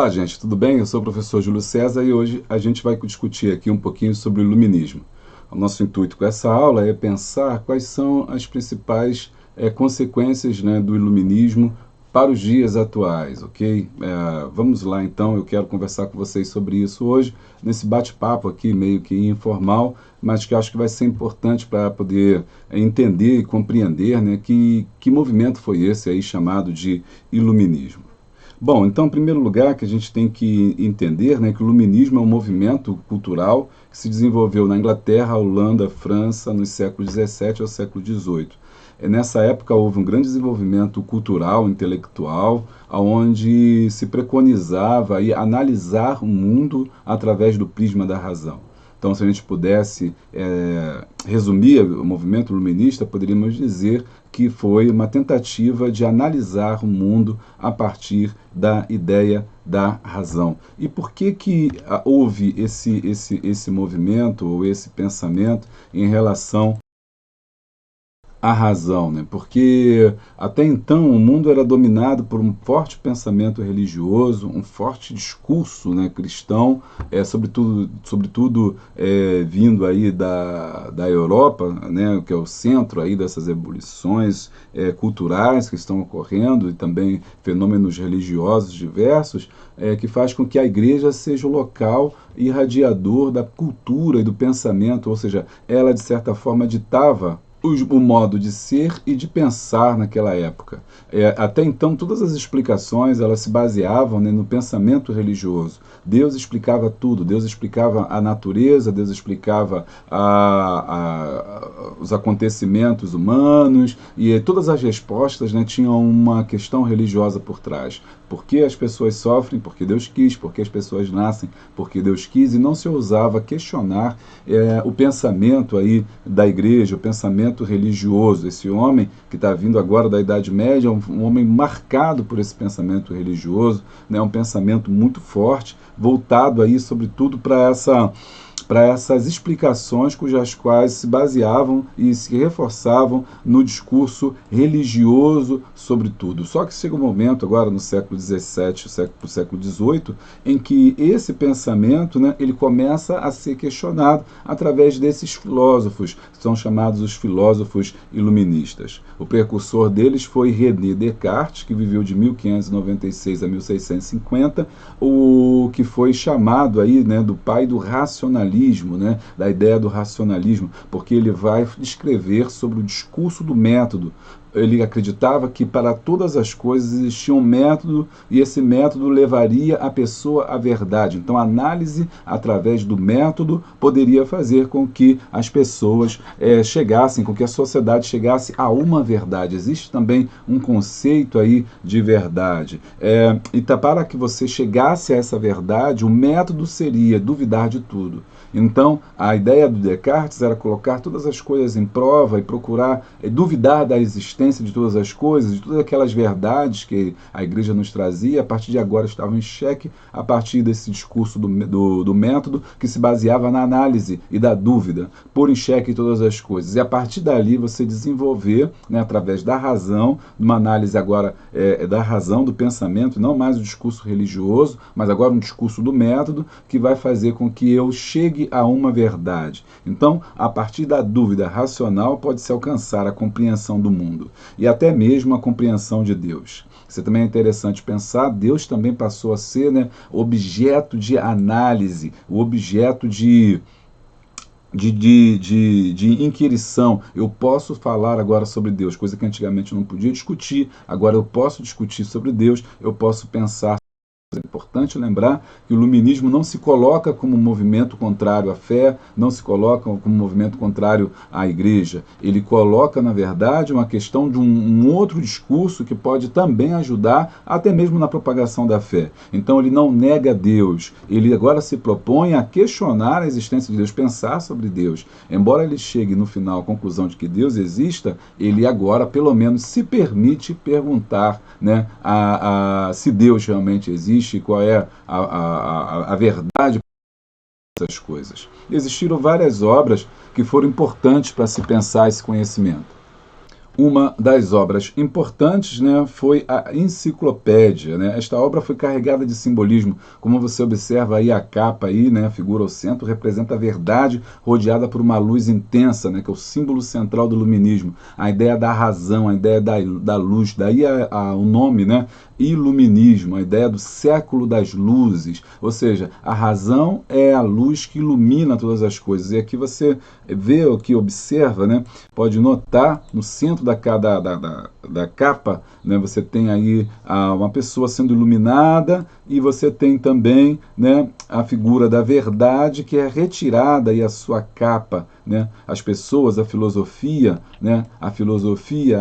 Olá, gente, tudo bem? Eu sou o professor Júlio César e hoje a gente vai discutir aqui um pouquinho sobre o iluminismo. O nosso intuito com essa aula é pensar quais são as principais consequências, né, do iluminismo para os dias atuais, ok? Vamos lá então, eu quero conversar com vocês sobre isso hoje, nesse bate-papo aqui meio que informal, mas que eu acho que vai ser importante para poder entender e compreender, né, que movimento foi esse aí chamado de iluminismo. Bom, então, em primeiro lugar, que a gente tem que entender, né, que o iluminismo é um movimento cultural que se desenvolveu na Inglaterra, Holanda, França, nos séculos XVII ao século XVIII. Nessa época houve um grande desenvolvimento cultural, intelectual, onde se preconizava aí analisar o mundo através do prisma da razão. Então, se a gente pudesse resumir o movimento iluminista, poderíamos dizer que foi uma tentativa de analisar o mundo a partir da ideia da razão. E por que houve esse movimento ou esse pensamento em relação a razão, né? Porque até então o mundo era dominado por um forte pensamento religioso, um forte discurso, né, cristão, sobretudo vindo aí da Europa, né, que é o centro aí dessas ebulições culturais que estão ocorrendo e também fenômenos religiosos diversos, que faz com que a igreja seja o local irradiador da cultura e do pensamento, ou seja, ela de certa forma ditava o modo de ser e de pensar naquela época. Até então, todas as explicações elas se baseavam, né, no pensamento religioso. Deus explicava tudo, Deus explicava a natureza, Deus explicava os acontecimentos humanos, e todas as respostas, né, tinham uma questão religiosa por trás. Por que as pessoas sofrem? Porque Deus quis. Por que as pessoas nascem? Porque Deus quis. E não se ousava questionar o pensamento aí da igreja, o pensamento religioso. Esse homem que está vindo agora da Idade Média é um homem marcado por esse pensamento religioso, né, um pensamento muito forte, voltado aí sobretudo para essas explicações cujas quais se baseavam e se reforçavam no discurso religioso, sobretudo. Só que chega um momento, agora no século XVII, século XVIII, em que esse pensamento, né, ele começa a ser questionado através desses filósofos, que são chamados os filósofos iluministas. O precursor deles foi René Descartes, que viveu de 1596 a 1650, o que foi chamado aí, né, do pai do racionalismo, né, da ideia do racionalismo, porque ele vai descrever sobre o discurso do método. Ele acreditava que para todas as coisas existia um método e esse método levaria a pessoa à verdade. Então a análise através do método poderia fazer com que as pessoas chegassem, com que a sociedade chegasse a uma verdade. Existe também um conceito aí de verdade. Então, para que você chegasse a essa verdade, o método seria duvidar de tudo. Então, a ideia do Descartes era colocar todas as coisas em prova e procurar duvidar da existência de todas as coisas, de todas aquelas verdades que a igreja nos trazia, a partir de agora estavam em xeque, a partir desse discurso do método que se baseava na análise e da dúvida, pôr em xeque todas as coisas. E a partir dali você desenvolver, né, através da razão, uma análise agora da razão, do pensamento, não mais o discurso religioso, mas agora um discurso do método que vai fazer com que eu chegue a uma verdade. Então, a partir da dúvida racional pode-se alcançar a compreensão do mundo e até mesmo a compreensão de Deus. Isso também é interessante pensar, Deus também passou a ser, né, objeto de análise, o objeto de inquirição. Eu posso falar agora sobre Deus, coisa que antigamente eu não podia discutir, agora eu posso discutir sobre Deus, eu posso pensar. É importante lembrar que o iluminismo não se coloca como um movimento contrário à fé, não se coloca como um movimento contrário à igreja. Ele coloca, na verdade, uma questão de um outro discurso que pode também ajudar até mesmo na propagação da fé. Então ele não nega Deus, ele agora se propõe a questionar a existência de Deus, pensar sobre Deus. Embora ele chegue no final à conclusão de que Deus exista, ele agora pelo menos se permite perguntar, né, se Deus realmente existe, qual é a verdade dessas coisas. Existiram várias obras que foram importantes para se pensar esse conhecimento. Uma das obras importantes, né, foi a Enciclopédia, né? Esta obra foi carregada de simbolismo, como você observa aí a capa aí, né, a figura ao centro representa a verdade rodeada por uma luz intensa, né, que é o símbolo central do iluminismo, a ideia da razão, a ideia da luz, daí o nome, né, iluminismo, a ideia do século das luzes, ou seja, a razão é a luz que ilumina todas as coisas. E aqui você vê o que observa, né, pode notar no centro da capa, né, você tem aí uma pessoa sendo iluminada e você tem também, né, a figura da verdade que é retirada aí a sua capa, né, as pessoas, a filosofia,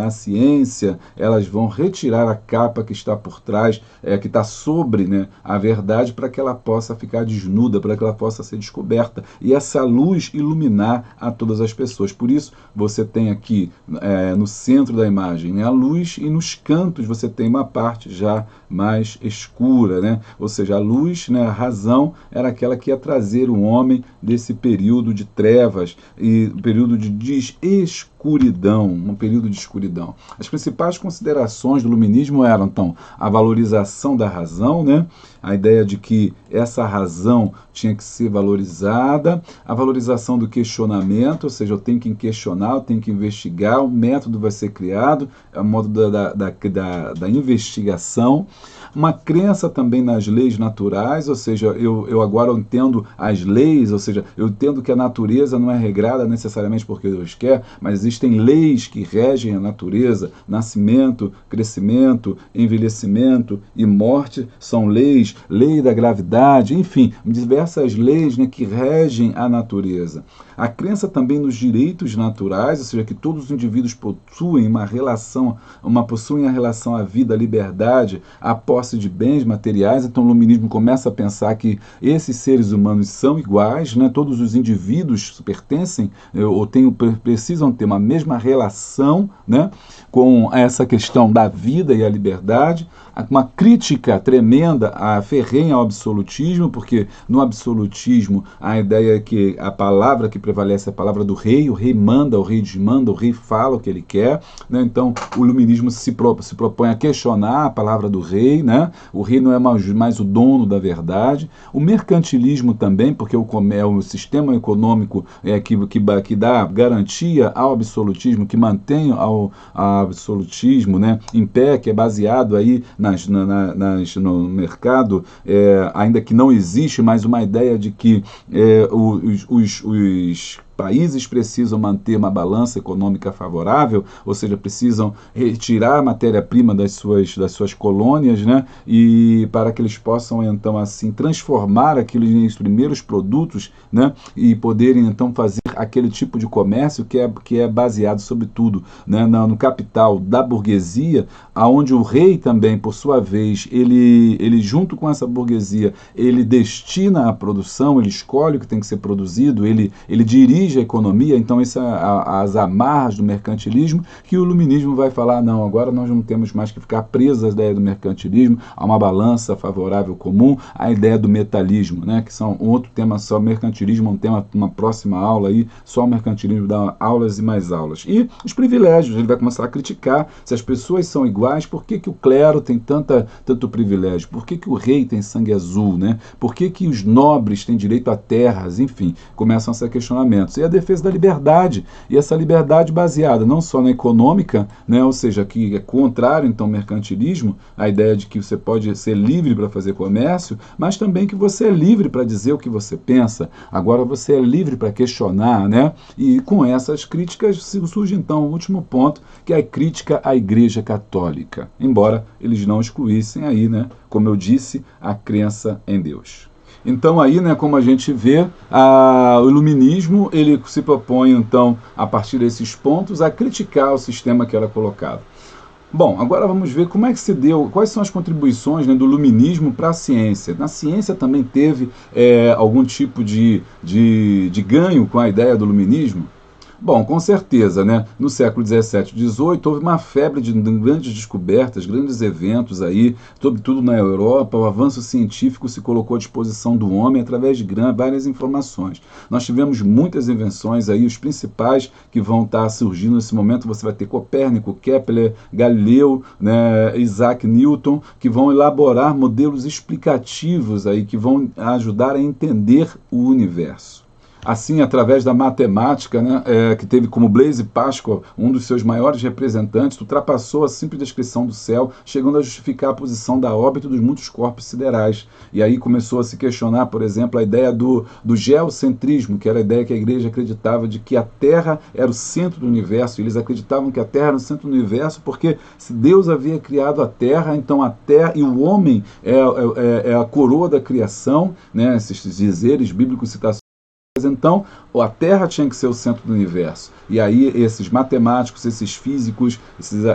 a ciência, elas vão retirar a capa que está por trás, que está sobre, né, a verdade para que ela possa ficar desnuda, para que ela possa ser descoberta e essa luz iluminar a todas as pessoas. Por isso você tem aqui no centro da imagem, né, a luz e nos cantos você tem uma parte já mais escura, né? Ou seja, a luz, né, a razão era aquela que ia trazer o homem desse período de trevas e período de escuridão, um período de escuridão. As principais considerações do iluminismo eram, então, a valorização da razão, né? A ideia de que essa razão tinha que ser valorizada, a valorização do questionamento, ou seja, eu tenho que questionar, eu tenho que investigar, o método vai ser criado, é o modo da investigação, uma crença também nas leis naturais, ou seja, eu agora entendo as leis, ou seja, eu entendo que a natureza não é regrada necessariamente porque Deus quer, mas existem leis que regem a natureza, nascimento, crescimento, envelhecimento e morte são leis, lei da gravidade, enfim, diversas leis, né, que regem a natureza. A crença também nos direitos naturais, ou seja, que todos os indivíduos possuem possuem a relação à vida, à liberdade, à posse de bens materiais. Então o iluminismo começa a pensar que esses seres humanos são iguais, né? Todos os indivíduos pertencem ou precisam ter uma mesma relação, né, com essa questão da vida e a liberdade. Uma crítica tremenda, ferrenha ao absolutismo, porque no absolutismo a ideia é que a palavra que prevalece é a palavra do rei, o rei manda, o rei desmanda, o rei fala o que ele quer, né? Então o iluminismo se propõe a questionar a palavra do rei, né? O rei não é mais o dono da verdade. O mercantilismo também, porque o sistema econômico que dá garantia ao absolutismo, que mantém ao absolutismo, né, em pé, que é baseado aí no mercado, ainda que não existe mais uma ideia de que os países precisam manter uma balança econômica favorável, ou seja, precisam retirar a matéria-prima das suas colônias, né, e para que eles possam então assim transformar aquilo em primeiros produtos, né, e poderem então fazer aquele tipo de comércio que é baseado sobretudo, né, no capital da burguesia, aonde o rei também, por sua vez, ele junto com essa burguesia, ele destina a produção, ele escolhe o que tem que ser produzido, ele dirige a economia. Então as amarras do mercantilismo, que o iluminismo vai falar, não, agora nós não temos mais que ficar presos à ideia do mercantilismo, a uma balança favorável comum, a ideia do metalismo, né, que são outro tema só, mercantilismo, um tema, uma próxima aula aí, só o mercantilismo dá aulas e mais aulas. E os privilégios, ele vai começar a criticar, se as pessoas são iguais, por que o clero tem tanto privilégio? Por que o rei tem sangue azul, né? Por que os nobres têm direito a terras? Enfim, começam a ser questionamentos. E a defesa da liberdade, e essa liberdade baseada não só na econômica, né, ou seja, que é contrário então ao mercantilismo, a ideia de que você pode ser livre para fazer comércio, mas também que você é livre para dizer o que você pensa, agora você é livre para questionar, né? E com essas críticas surge então o último ponto, que é a crítica à Igreja Católica, embora eles não excluíssem aí, né, como eu disse, a crença em Deus. Então aí, né, como a gente vê, o iluminismo ele se propõe então, a partir desses pontos, a criticar o sistema que era colocado. Bom, agora vamos ver como é que se deu, quais são as contribuições, né, do iluminismo para a ciência. Na ciência também teve algum tipo de ganho com a ideia do iluminismo? Bom, com certeza, né? No século XVII e XVIII houve uma febre de grandes descobertas, grandes eventos aí, sobretudo na Europa. O avanço científico se colocou à disposição do homem através de várias informações. Nós tivemos muitas invenções aí, os principais que vão estar surgindo nesse momento. Você vai ter Copérnico, Kepler, Galileu, né, Isaac Newton, que vão elaborar modelos explicativos aí, que vão ajudar a entender o universo. Assim, através da matemática, né, que teve como Blaise Pascal um dos seus maiores representantes, ultrapassou a simples descrição do céu, chegando a justificar a posição da órbita dos muitos corpos siderais. E aí começou a se questionar, por exemplo, a ideia do geocentrismo, que era a ideia que a igreja acreditava de que a Terra era o centro do universo. Eles acreditavam que a Terra era o centro do universo porque se Deus havia criado a Terra, então a Terra e o homem é a coroa da criação, né, esses dizeres bíblicos, citações. Então, a Terra tinha que ser o centro do universo. E aí esses matemáticos, esses físicos,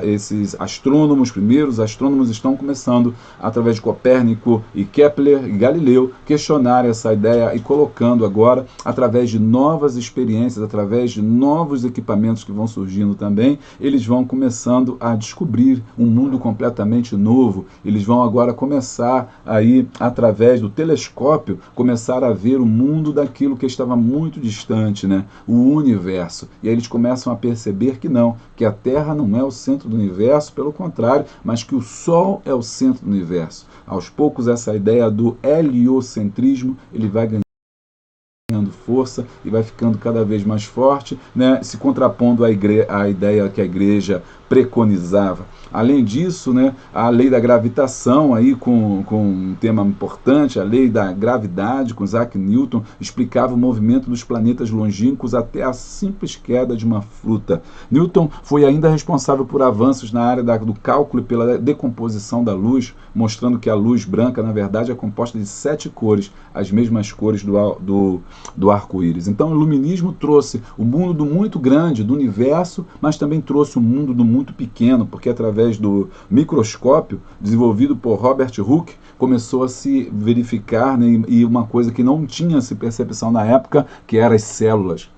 esses astrônomos, primeiros astrônomos, estão começando, através de Copérnico e Kepler e Galileu, questionar essa ideia e colocando agora, através de novas experiências, através de novos equipamentos que vão surgindo também, eles vão começando a descobrir um mundo completamente novo. Eles vão agora começar aí, através do telescópio, começar a ver o mundo daquilo que estava muito distante, né? O universo. E aí eles começam a perceber que não, que a Terra não é o centro do universo, pelo contrário, mas que o Sol é o centro do universo. Aos poucos, essa ideia do heliocentrismo, ele vai ganhando força e vai ficando cada vez mais forte, né, se contrapondo à ideia que a igreja preconizava. Além disso, né, a lei da gravitação, aí com um tema importante, a lei da gravidade, com Isaac Newton, explicava o movimento dos planetas longínquos até a simples queda de uma fruta. Newton foi ainda responsável por avanços na área do cálculo e pela decomposição da luz, mostrando que a luz branca, na verdade, é composta de 7 cores, as mesmas cores do arco-íris. Então, o iluminismo trouxe o mundo do muito grande, do universo, mas também trouxe o mundo do muito pequeno, porque através do microscópio, desenvolvido por Robert Hooke, começou a se verificar, né, e uma coisa que não tinha-se percepção na época, que eram as células.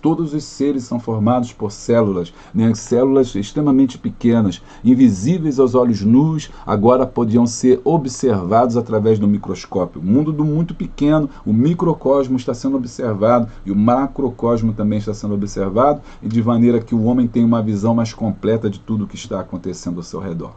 Todos os seres são formados por células, né? Células extremamente pequenas, invisíveis aos olhos nus, agora podiam ser observados através do microscópio. O mundo do muito pequeno, o microcosmo está sendo observado e o macrocosmo também está sendo observado, e de maneira que o homem tem uma visão mais completa de tudo o que está acontecendo ao seu redor.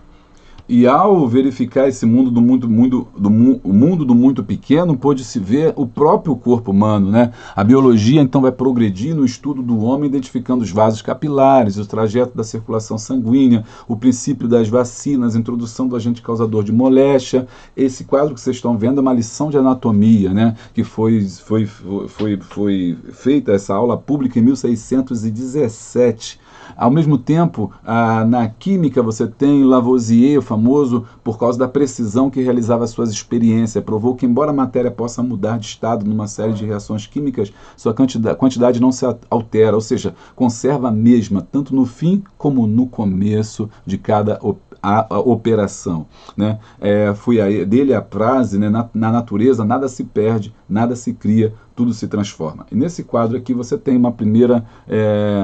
E ao verificar esse mundo do muito pequeno, pôde-se ver o próprio corpo humano, né? A biologia então vai progredir no estudo do homem, identificando os vasos capilares, o trajeto da circulação sanguínea, o princípio das vacinas, a introdução do agente causador de moléstia. Esse quadro que vocês estão vendo é uma lição de anatomia, né? Que foi feita essa aula pública em 1617. Ao mesmo tempo, na química você tem Lavoisier, o famoso, por causa da precisão que realizava suas experiências, provou que embora a matéria possa mudar de estado numa série de reações químicas, sua quantidade não se altera, ou seja, conserva a mesma, tanto no fim como no começo de cada operação, né? Foi dele a frase, né, na natureza nada se perde, nada se cria, tudo se transforma. E nesse quadro aqui você tem uma primeira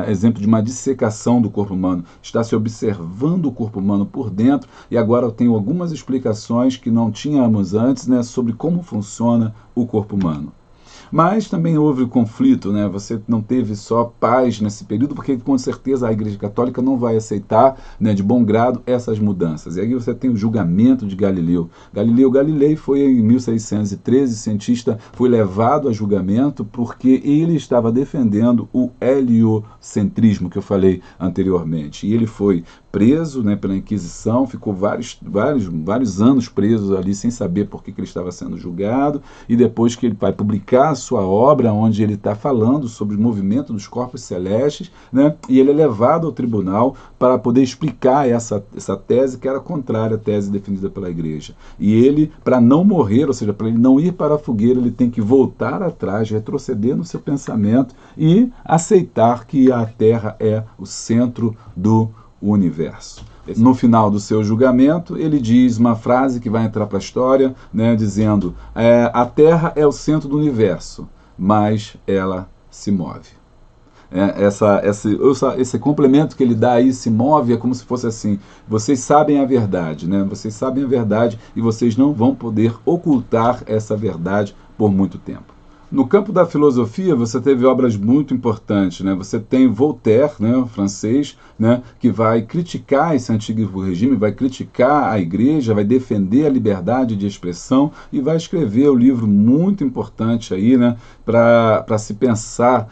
exemplo de uma dissecação do corpo humano. Está se observando o corpo humano por dentro, e agora eu tenho algumas explicações que não tínhamos antes, né, sobre como funciona o corpo humano. Mas também houve conflito, né? Você não teve só paz nesse período, porque com certeza a Igreja Católica não vai aceitar, né, de bom grado essas mudanças. E aí você tem o julgamento de Galileu. Galileu Galilei foi em 1613, cientista, foi levado a julgamento porque ele estava defendendo o heliocentrismo que eu falei anteriormente. E ele foi preso, né, pela Inquisição, ficou vários anos preso ali sem saber por que ele estava sendo julgado, e depois que ele vai publicar a sua obra, onde ele está falando sobre o movimento dos corpos celestes, né, e ele é levado ao tribunal para poder explicar essa tese que era contrária à tese defendida pela igreja. E ele, para não morrer, ou seja, para ele não ir para a fogueira, ele tem que voltar atrás, retroceder no seu pensamento e aceitar que a Terra é o centro do universo. No final do seu julgamento, ele diz uma frase que vai entrar para a história, né, dizendo: a Terra é o centro do universo, mas ela se move. Esse complemento que ele dá aí se move, é como se fosse assim: vocês sabem a verdade, né? Vocês sabem a verdade e vocês não vão poder ocultar essa verdade por muito tempo. No campo da filosofia, você teve obras muito importantes, né? Você tem Voltaire, né, o francês, né, que vai criticar esse antigo regime, vai criticar a igreja, vai defender a liberdade de expressão e vai escrever um livro muito importante aí, né, para se pensar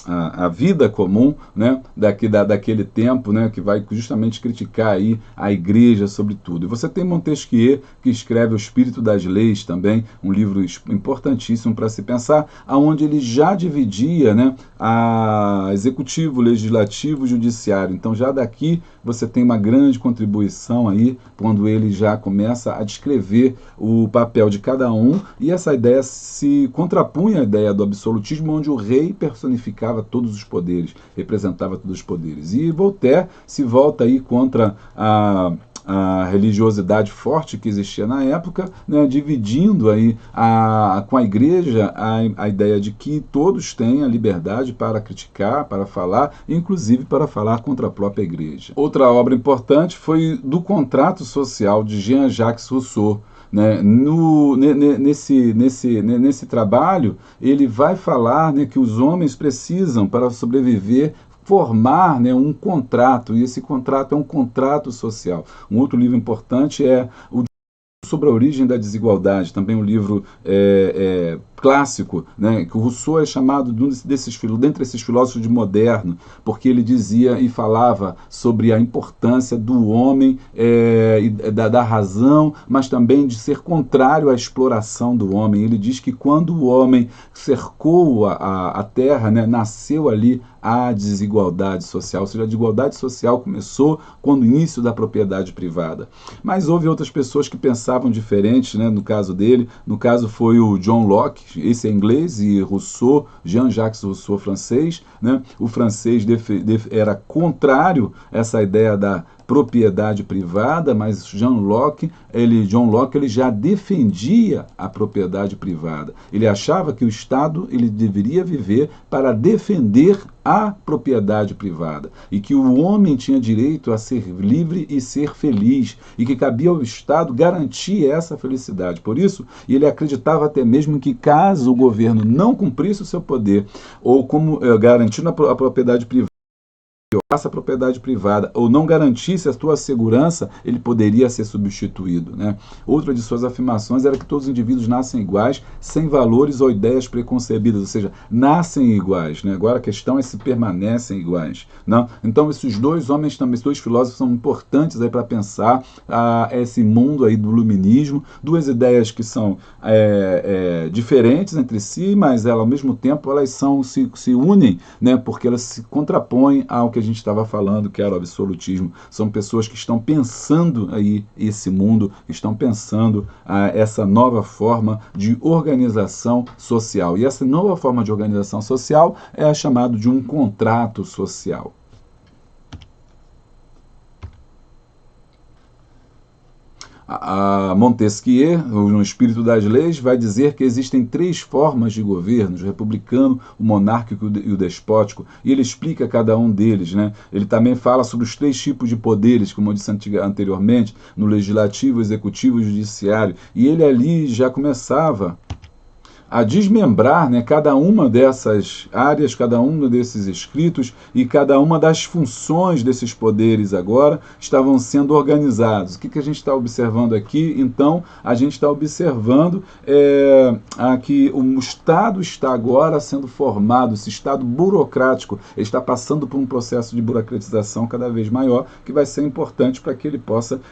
a vida comum, né, daquele tempo, né, que vai justamente criticar aí a igreja sobre tudo. E você tem Montesquieu, que escreve O Espírito das Leis também, um livro importantíssimo para se pensar, aonde ele já dividia, né, a executivo, legislativo e judiciário. Então já daqui você tem uma grande contribuição aí, quando ele já começa a descrever o papel de cada um, e essa ideia se contrapunha à ideia do absolutismo, onde o rei personificava todos os poderes, representava todos os poderes. E Voltaire se volta aí contra a religiosidade forte que existia na época, né, dividindo aí com a igreja a ideia de que todos têm a liberdade para criticar, para falar, inclusive para falar contra a própria igreja. Outra obra importante foi Do Contrato Social, de Jean-Jacques Rousseau. Né? Nesse trabalho, ele vai falar, né, que os homens precisam, para sobreviver, formar, né, um contrato, e esse contrato é um contrato social. Um outro livro importante é o Sobre a Origem da Desigualdade, também um livro clássico, né, que o Rousseau é chamado dentre esses filósofos de moderno, porque ele dizia e falava sobre a importância do homem, da razão, mas também de ser contrário à exploração do homem. Ele diz que quando o homem cercou a terra, né, nasceu ali a desigualdade social, ou seja, a desigualdade social começou com o início da propriedade privada. Mas houve outras pessoas que pensavam diferente, né, no caso dele. No caso foi o John Locke, esse é inglês, e Rousseau, Jean-Jacques Rousseau, francês, né? O francês era contrário a essa ideia da propriedade privada, mas John Locke ele já defendia a propriedade privada. Ele achava que o Estado ele deveria viver para defender a propriedade privada e que o homem tinha direito a ser livre e ser feliz e que cabia ao Estado garantir essa felicidade. Por isso, ele acreditava até mesmo que caso o governo não cumprisse o seu poder ou como garantindo a propriedade privada, a propriedade privada ou não garantisse a sua segurança, ele poderia ser substituído, né? Outra de suas afirmações era que todos os indivíduos nascem iguais, sem valores ou ideias preconcebidas, ou seja, nascem iguais, né? Agora a questão é se permanecem iguais, não? Então esses dois homens também, esses dois filósofos são importantes aí para pensar esse mundo aí do iluminismo, duas ideias que são diferentes entre si, mas ao mesmo tempo elas se unem, né? Porque elas se contrapõem ao que a gente estava falando, que era o absolutismo. São pessoas que estão pensando aí esse mundo, estão pensando essa nova forma de organização social. E essa nova forma de organização social é chamada de um contrato social. A Montesquieu, no Espírito das Leis, vai dizer que existem três formas de governo: o republicano, o monárquico e o despótico, e ele explica cada um deles, né? Ele também fala sobre os três tipos de poderes, como eu disse anteriormente, no legislativo, executivo e judiciário, e ele ali já começava a desmembrar, né, cada uma dessas áreas, cada um desses escritos e cada uma das funções desses poderes agora estavam sendo organizados. O que a gente está observando aqui? Então, a gente está observando que o Estado está agora sendo formado, esse Estado burocrático está passando por um processo de burocratização cada vez maior, que vai ser importante para que ele possa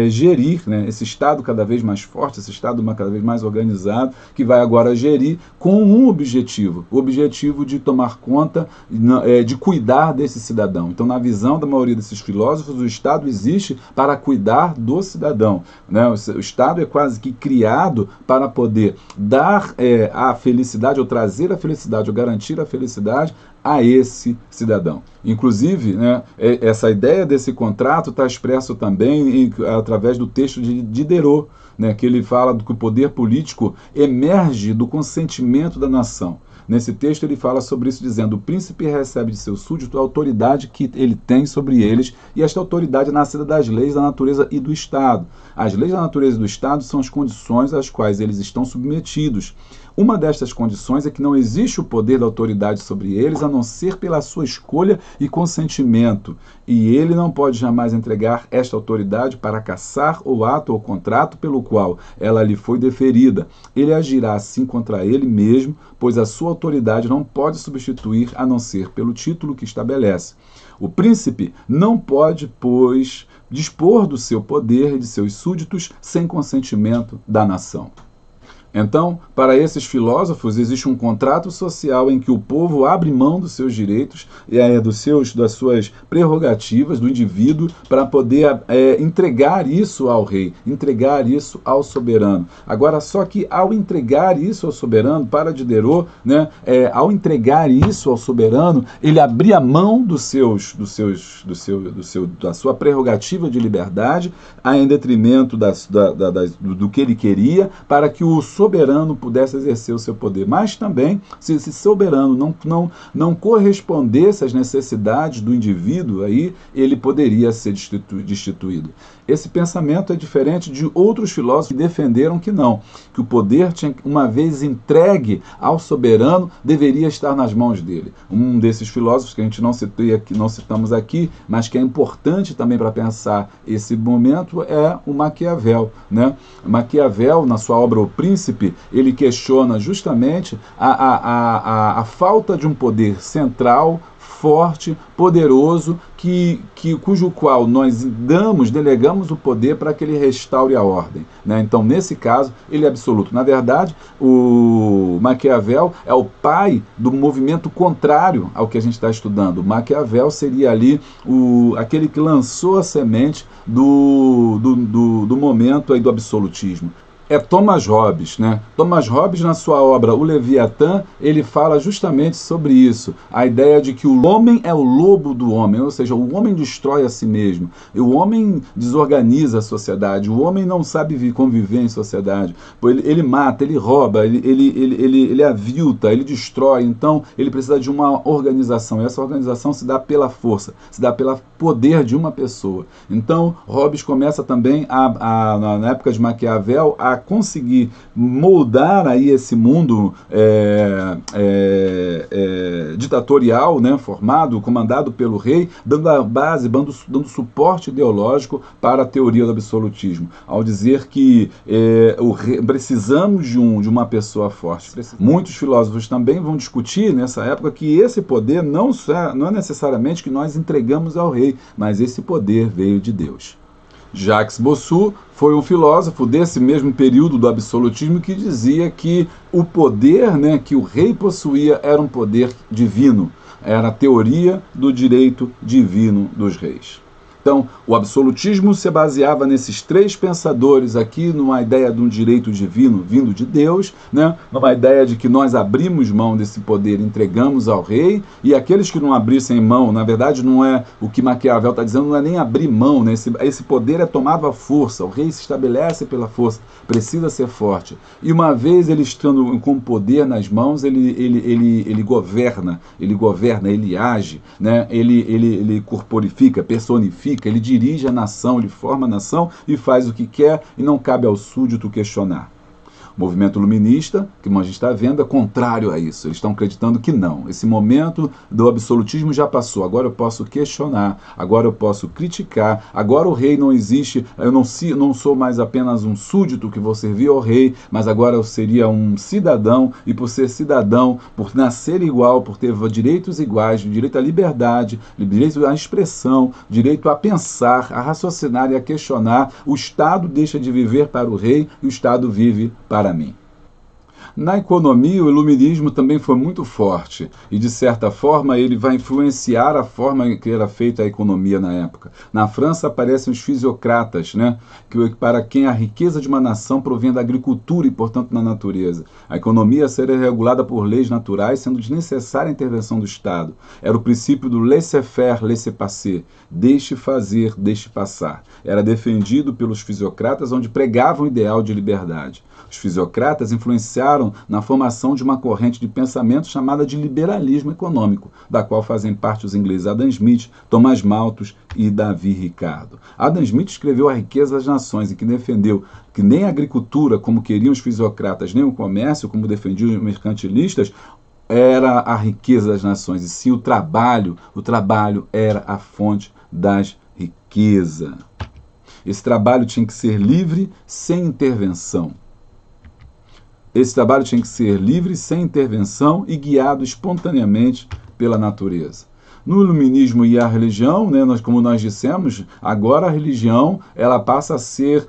gerir, né, esse Estado cada vez mais forte, esse Estado cada vez mais organizado, que vai agora gerir com um objetivo, o objetivo de tomar conta, de cuidar desse cidadão. Então, na visão da maioria desses filósofos, o Estado existe para cuidar do cidadão, né? O Estado é quase que criado para poder dar a felicidade, ou trazer a felicidade, ou garantir a felicidade a esse cidadão. Inclusive, né, essa ideia desse contrato está expresso também através do texto de Diderot, né, que ele fala que o poder político emerge do consentimento da nação. Nesse texto ele fala sobre isso dizendo: o príncipe recebe de seu súdito a autoridade que ele tem sobre eles, e esta autoridade é nascida das leis da natureza e do Estado. As leis da natureza e do Estado são as condições às quais eles estão submetidos. Uma destas condições é que não existe o poder da autoridade sobre eles a não ser pela sua escolha e consentimento, e ele não pode jamais entregar esta autoridade para cassar o ato ou contrato pelo qual ela lhe foi deferida. Ele agirá assim contra ele mesmo, pois a sua autoridade não pode substituir a não ser pelo título que estabelece. O príncipe não pode, pois, dispor do seu poder e de seus súditos sem consentimento da nação. Então, para esses filósofos, existe um contrato social em que o povo abre mão dos seus direitos, das suas prerrogativas do indivíduo, para poder entregar isso ao rei, entregar isso ao soberano. Agora, só que ao entregar isso ao soberano, para Diderot, né, ao entregar isso ao soberano, ele abria mão da sua prerrogativa de liberdade, em detrimento do que ele queria, para que o soberano pudesse exercer o seu poder. Mas também, se esse soberano não correspondesse às necessidades do indivíduo, aí ele poderia ser destituído. Esse pensamento é diferente de outros filósofos que defenderam que não, que o poder, uma vez entregue ao soberano, deveria estar nas mãos dele. Um desses filósofos que a gente não citamos aqui, mas que é importante também para pensar esse momento, é o Maquiavel, né? Maquiavel, na sua obra O Príncipe, ele questiona justamente a falta de um poder central, forte, poderoso, cujo qual nós delegamos o poder para que ele restaure a ordem, né? Então, nesse caso, ele é absoluto. Na verdade, o Maquiavel é o pai do movimento contrário ao que a gente está estudando. O Maquiavel seria ali aquele que lançou a semente do momento aí do absolutismo. É Thomas Hobbes, né? Thomas Hobbes, na sua obra O Leviatã, ele fala justamente sobre isso, a ideia de que o homem é o lobo do homem, ou seja, o homem destrói a si mesmo, o homem desorganiza a sociedade, o homem não sabe conviver em sociedade, ele mata, ele rouba, ele avilta, ele destrói, então ele precisa de uma organização, e essa organização se dá pela força, se dá pelo poder de uma pessoa. Então, Hobbes começa também, na época de Maquiavel, a conseguir moldar aí esse mundo ditatorial, né, comandado pelo rei, dando a base, dando suporte ideológico para a teoria do absolutismo, ao dizer que precisamos de uma pessoa forte. Muitos filósofos também vão discutir nessa época que esse poder não é necessariamente que nós entregamos ao rei, mas esse poder veio de Deus. Jacques Bossuet foi um filósofo desse mesmo período do absolutismo que dizia que o poder, né, que o rei possuía era um poder divino, era a teoria do direito divino dos reis. Então, o absolutismo se baseava nesses três pensadores aqui, numa ideia de um direito divino vindo de Deus, né? Numa ideia de que nós abrimos mão desse poder, entregamos ao rei, e aqueles que não abrissem mão, na verdade não é o que Maquiavel está dizendo, não é nem abrir mão, né? Esse poder é tomado à força, o rei se estabelece pela força, precisa ser forte. E uma vez ele estando com o poder nas mãos, ele governa, ele age, né? Ele corporifica, personifica, ele dirige a nação, ele forma a nação e faz o que quer e não cabe ao súdito questionar. O movimento iluminista, que a gente está vendo, é contrário a isso. Eles estão acreditando que não. Esse momento do absolutismo já passou. Agora eu posso questionar, agora eu posso criticar, agora o rei não existe, eu não sou mais apenas um súdito que vou servir ao rei, mas agora eu seria um cidadão, e por ser cidadão, por nascer igual, por ter direitos iguais, direito à liberdade, direito à expressão, direito a pensar, a raciocinar e a questionar, o Estado deixa de viver para o rei e o Estado vive para mim. Na economia, o iluminismo também foi muito forte e, de certa forma, ele vai influenciar a forma que era feita a economia na época. Na França aparecem os fisiocratas, né, para quem a riqueza de uma nação provém da agricultura e, portanto, da natureza. A economia seria regulada por leis naturais, sendo desnecessária a intervenção do Estado. Era o princípio do laissez-faire, laissez-passer, deixe fazer, deixe passar. Era defendido pelos fisiocratas, onde pregavam o ideal de liberdade. Os fisiocratas influenciaram na formação de uma corrente de pensamento chamada de liberalismo econômico, da qual fazem parte os ingleses Adam Smith, Thomas Malthus e Davi Ricardo. Adam Smith escreveu A Riqueza das Nações, em que defendeu que nem a agricultura, como queriam os fisiocratas, nem o comércio, como defendiam os mercantilistas, era a riqueza das nações, e sim o trabalho era a fonte das riquezas. Esse trabalho tinha que ser livre, sem intervenção. Esse trabalho tinha que ser livre, sem intervenção e guiado espontaneamente pela natureza. No iluminismo e a religião, né, como nós dissemos, agora a religião ela passa a ser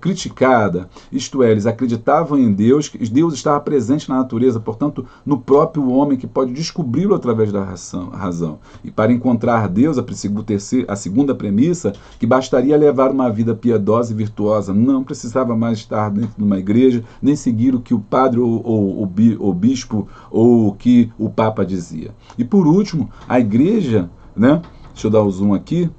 criticada. Isto é, eles acreditavam em Deus, que Deus estava presente na natureza, portanto, no próprio homem, que pode descobri-lo através da razão. E para encontrar Deus, a segunda premissa, que bastaria levar uma vida piedosa e virtuosa, não precisava mais estar dentro de uma igreja, nem seguir o que o padre ou o bispo ou o que o Papa dizia. E por último, a igreja, né? Deixa eu dar o zoom aqui.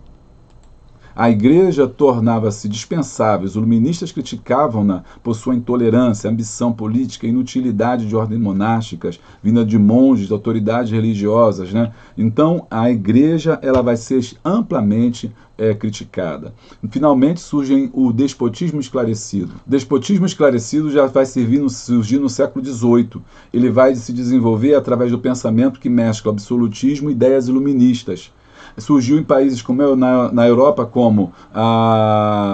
A igreja tornava-se dispensável. Os iluministas criticavam-na por sua intolerância, ambição política, inutilidade de ordens monásticas, vinda de monges, de autoridades religiosas, né? Então, a igreja ela vai ser amplamente criticada. Finalmente surge o despotismo esclarecido. O despotismo esclarecido já vai surgir no século XVIII. Ele vai se desenvolver através do pensamento que mescla absolutismo e ideias iluministas. Surgiu em países como na Europa, como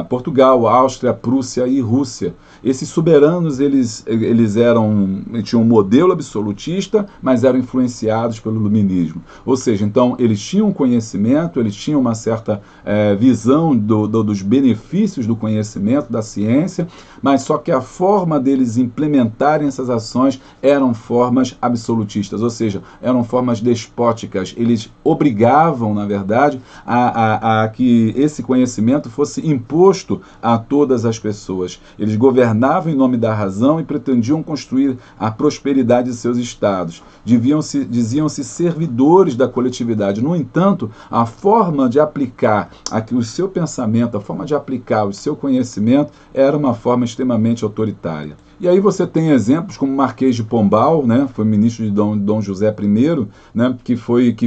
Portugal, Áustria, Prússia e Rússia. Esses soberanos eles tinham um modelo absolutista, mas eram influenciados pelo iluminismo. Ou seja, então eles tinham conhecimento, eles tinham uma certa visão dos benefícios do conhecimento, da ciência, mas só que a forma deles implementarem essas ações eram formas absolutistas, ou seja, eram formas despóticas. Eles obrigavam, na verdade, a que esse conhecimento fosse imposto a todas as pessoas. Eles governavam em nome da razão e pretendiam construir a prosperidade de seus estados. Diziam-se servidores da coletividade. No entanto, a forma de aplicar o seu pensamento, a forma de aplicar o seu conhecimento era uma forma extremamente autoritária. E aí você tem exemplos como o Marquês de Pombal, né, foi ministro de Dom José I, né, que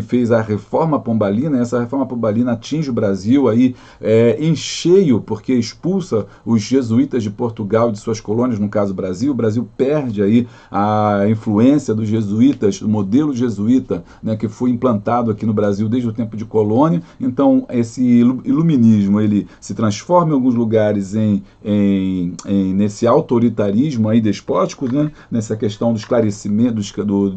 fez a Reforma Pombalina. Essa Reforma Pombalina atinge o Brasil aí, em cheio, porque expulsa os jesuítas de Portugal de suas colônias, no caso Brasil. O Brasil perde aí a influência dos jesuítas, o modelo jesuíta, né, que foi implantado aqui no Brasil desde o tempo de colônia. Então esse iluminismo ele se transforma em alguns lugares nesse autoritarismo aí despótico, né? Nessa questão do esclarecimento, do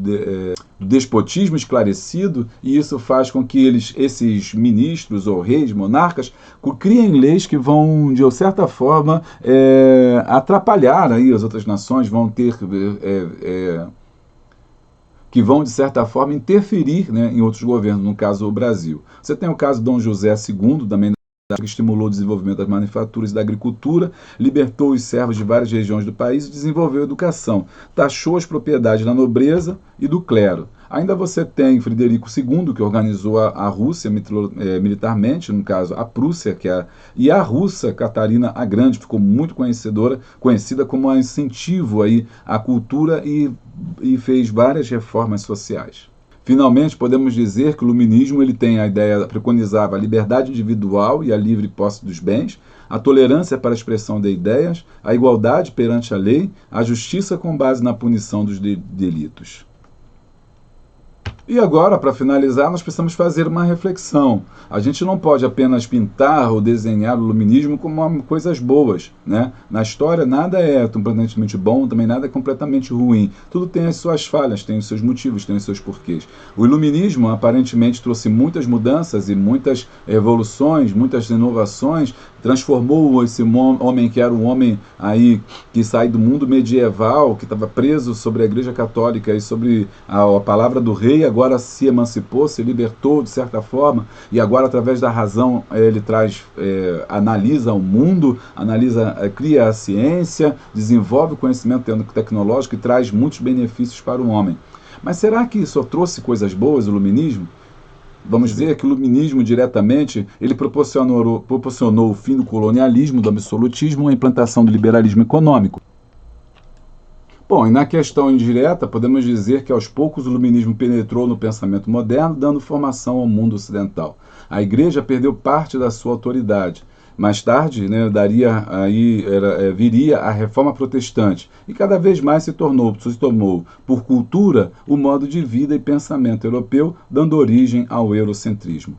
despotismo esclarecido, e isso faz com que esses ministros ou reis, monarcas, criem leis que vão, de certa forma, atrapalhar aí as outras nações, que vão, de certa forma, interferir, né, em outros governos, no caso o Brasil. Você tem o caso de Dom José II, também, que estimulou o desenvolvimento das manufaturas e da agricultura, libertou os servos de várias regiões do país e desenvolveu a educação. Taxou as propriedades da nobreza e do clero. Ainda você tem Frederico II, que organizou a Rússia militarmente, no caso a Prússia, e a russa Catarina a Grande ficou muito conhecida como um incentivo aí à cultura e fez várias reformas sociais. Finalmente, podemos dizer que o iluminismo preconizava a liberdade individual e a livre posse dos bens, a tolerância para a expressão de ideias, a igualdade perante a lei, a justiça com base na punição dos delitos. E agora, para finalizar, nós precisamos fazer uma reflexão. A gente não pode apenas pintar ou desenhar o iluminismo como coisas boas, né? Na história, nada é completamente bom, também nada é completamente ruim. Tudo tem as suas falhas, tem os seus motivos, tem os seus porquês. O iluminismo, aparentemente, trouxe muitas mudanças e muitas evoluções, muitas inovações, transformou esse homem que era um homem aí que sai do mundo medieval, que estava preso sobre a Igreja Católica e sobre a palavra do rei, agora se emancipou, se libertou de certa forma, e agora através da razão ele analisa o mundo, cria a ciência, desenvolve o conhecimento tecnológico e traz muitos benefícios para o homem. Mas será que só trouxe coisas boas o iluminismo? Vamos dizer que o iluminismo diretamente ele proporcionou o fim do colonialismo, do absolutismo e a implantação do liberalismo econômico. Bom, e na questão indireta, podemos dizer que aos poucos o iluminismo penetrou no pensamento moderno, dando formação ao mundo ocidental. A Igreja perdeu parte da sua autoridade. Mais tarde, né, viria a Reforma Protestante e cada vez mais se tomou, por cultura, o modo de vida e pensamento europeu, dando origem ao eurocentrismo.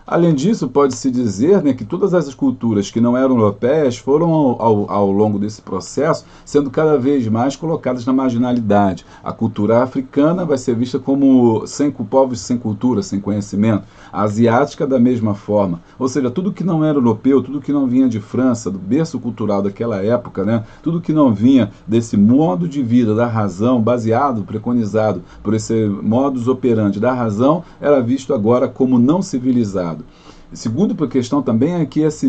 Além disso, pode-se dizer, né, que todas as culturas que não eram europeias foram, ao longo desse processo, sendo cada vez mais colocadas na marginalidade. A cultura africana vai ser vista como povos sem cultura, sem conhecimento. A asiática, da mesma forma. Ou seja, tudo que não era europeu, tudo que não vinha de França, do berço cultural daquela época, né, tudo que não vinha desse modo de vida da razão, baseado, preconizado por esse modus operandi da razão, era visto agora como não civilizado. Segunda questão também é que essa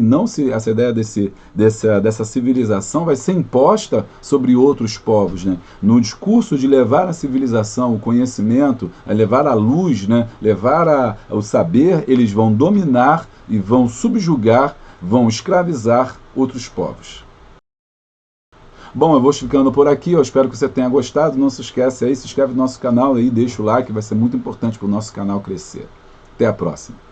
ideia dessa civilização vai ser imposta sobre outros povos, né? No discurso de levar a civilização, o conhecimento, levar a luz, né? Levar o saber, eles vão dominar e vão subjugar, vão escravizar outros povos. Bom, eu vou ficando por aqui, eu espero que você tenha gostado. Não se esquece aí, se inscreve no nosso canal aí, deixa o like, vai ser muito importante para o nosso canal crescer. Até a próxima.